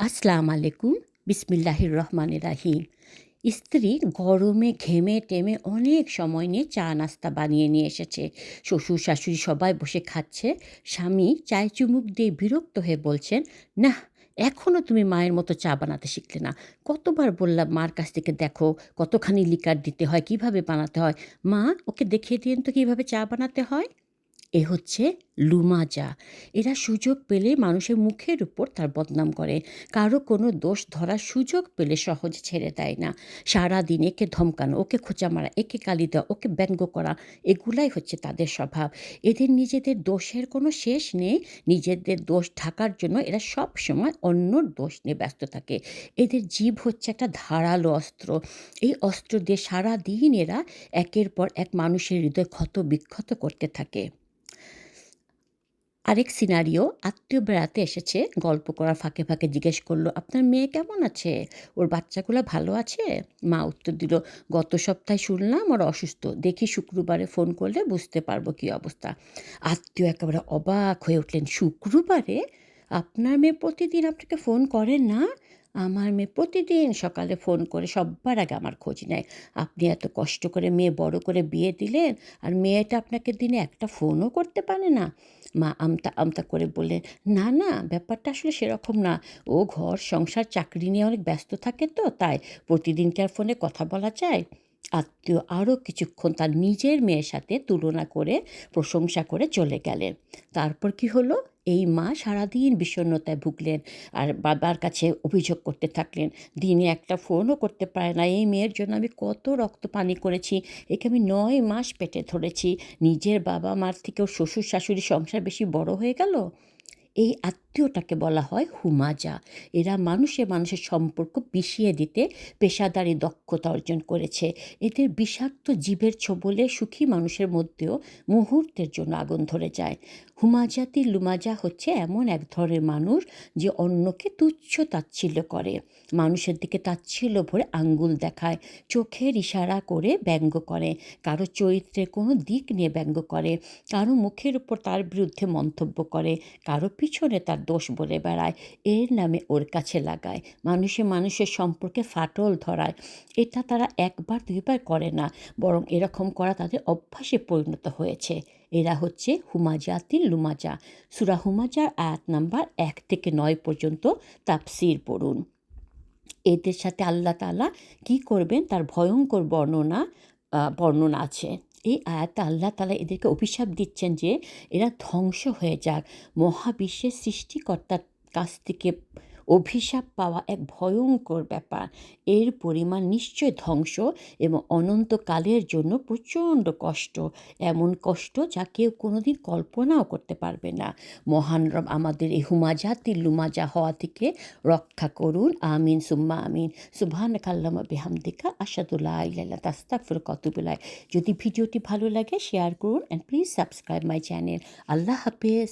আসসালামু আলাইকুম। বিসমিল্লাহির রহমানির রাহিম। স্ত্রী গরমে ঘেমে টেমে অনেক সময় নিয়ে চা নাস্তা বানিয়ে নিয়ে এসেছে। শ্বশুর শাশুড়ি সবাই বসে খাচ্ছে। স্বামী চায়ে চুমুক দিয়ে বিরক্ত হয়ে বলছেন, নাহ, এখনো তুমি মায়ের মতো চা বানাতে শিখলে না। কতবার বললাম মার কাছ থেকে দেখো, কতখানি লিকার দিতে হয়, কিভাবে বানাতে হয়। মা, ওকে দেখিয়ে দিয়েন তো কিভাবে চা বানাতে হয়। এ হচ্ছে লুমা চা। এরা সুযোগ পেলে মানুষের মুখের উপর তার বদনাম করে। কারো কোনো দোষ ধরার সুযোগ পেলে সহজে ছেড়ে দেয় না। সারাদিন একে ধমকানো, ওকে খোঁচা মারা, একে গালি দেওয়া, ওকে ব্যঙ্গ করা, এগুলাই হচ্ছে তাদের স্বভাব। এদের নিজেদের দোষের কোনো শেষ নেই। নিজেদের দোষ ঢাকার জন্য এরা সবসময় অন্যর দোষ নিয়ে ব্যস্ত থাকে। এদের জিভ হচ্ছে একটা ধারালো অস্ত্র। এই অস্ত্র দিয়ে সারাদিন এরা একের পর এক মানুষের হৃদয় ক্ষত বিক্ষত করতে থাকে। আরেক সিনারিও, আত্মীয় বেড়াতে এসেছে, গল্প করার ফাঁকে ফাঁকে জিজ্ঞেস করলো, আপনার মেয়ে কেমন আছে, ওর বাচ্চাগুলো ভালো আছে। মা উত্তর দিল, গত সপ্তাহে শুনলাম ওর অসুস্থ, দেখি শুক্রবারে ফোন করলে বুঝতে পারবো কী অবস্থা। আত্মীয় একেবারে অবাক হয়ে উঠলেন, শুক্রবারে? আপনার মেয়ে প্রতিদিন আপনাকে ফোন করেন না? আমার মেয়ে প্রতিদিন সকালে ফোন করে সব্বার আগে আমার খোঁজ নেয়। আপনি এত কষ্ট করে মেয়ে বড় করে বিয়ে দিলেন, আর মেয়েটা আপনাকে দিনে একটা ফোনও করতে পারে না। মা আমতা আমতা করে বললেন, না না, ব্যাপারটা আসলে সেরকম না। ও ঘর সংসার চাকরি নিয়ে অনেক ব্যস্ত থাকে তো, তাই। প্রতিদিন কি আর ফোনে কথা বলা যায়? আত্মীয় আরও কিছুক্ষণ তার নিজের মেয়ের সাথে তুলনা করে প্রশংসা করে চলে গেলেন। তারপর কি হলো? এই মা সারাদিন বিষণ্ণতায় ভুগলেন আর বাবার কাছে অভিযোগ করতে থাকলেন, দিনে একটা ফোনও করতে পারে না। এই মেয়ের জন্য আমি কত রক্ত পানি করেছি, একে আমি ৯ মাস পেটে ধরেছি। নিজের বাবা মার থেকেও শ্বশুর শাশুড়ি সংসার বেশি বড় হয়ে গেল। এই আত্মীয়টাকে বলা হয় হুমাজা। এরা মানুষে মানুষের সম্পর্ক পিষিয়ে দিতে পেশাদারি দক্ষতা অর্জন করেছে। এদের বিষাক্ত জীবের ছোবলে সুখী মানুষের মধ্যেও মুহূর্তের জন্য আগুন ধরে যায়। হুমাজাতি লুমাজা হচ্ছে এমন এক ধরনের মানুষ যে অন্যকে তুচ্ছ তাচ্ছিল্য করে, মানুষের দিকে তাচ্ছিল্য ভরে আঙ্গুল দেখায়, চোখের ইশারা করে ব্যঙ্গ করে, কারো চরিত্রের কোনো দিক নিয়ে ব্যঙ্গ করে, কারো মুখের উপর তার বিরুদ্ধে মন্তব্য করে, কারো পিছনে তার দোষ বলে বেড়ায়, এর নামে ওর কাছে লাগায়, মানুষে মানুষের সম্পর্কে ফাটল ধরায়। এটা তারা একবার দুইবার করে না, বরং এরকম করা তাদের অভ্যাসে পরিণত হয়েছে। এরা হচ্ছে হুমাজাতিল লুমাজা। সূরা হুমাজার আয়াত নাম্বার ১ থেকে ৯ পর্যন্ত তাফসীর পড়ুন। এদের সাথে আল্লাহ তাআলা কী করবেন তার ভয়ঙ্কর বর্ণনা আছে। এই আয়াতে আল্লাহ তাআলা এদেরকে অভিশাপ দিচ্ছেন যে এরা ধ্বংস হয়ে যাক। মহাবিশ্বের সৃষ্টিকর্তার কাছ থেকে অভিশাপ পাওয়া এক ভয়ঙ্কর ব্যাপার। এর পরিমাণ নিশ্চয় ধ্বংস এবং অনন্তকালের জন্য প্রচণ্ড কষ্ট। এমন কষ্ট যা কেউ কোনোদিন কল্পনাও করতে পারবে না। মহান রব আমাদের এই হুমাজাতিল লুমাজা হওয়া থেকে রক্ষা করুন। আমিন সুম্মা আমিন। সুবহানাকা আল্লাহুম্মা বিহামদিকা আশহাদু লা ইলাহা ইল্লা আনতা আস্তাগফিরুকা ওয়া আতুবু ইলাইক। যদি ভিডিওটি ভালো লাগে শেয়ার করুন, and please subscribe my channel. আল্লাহ হাফেজ।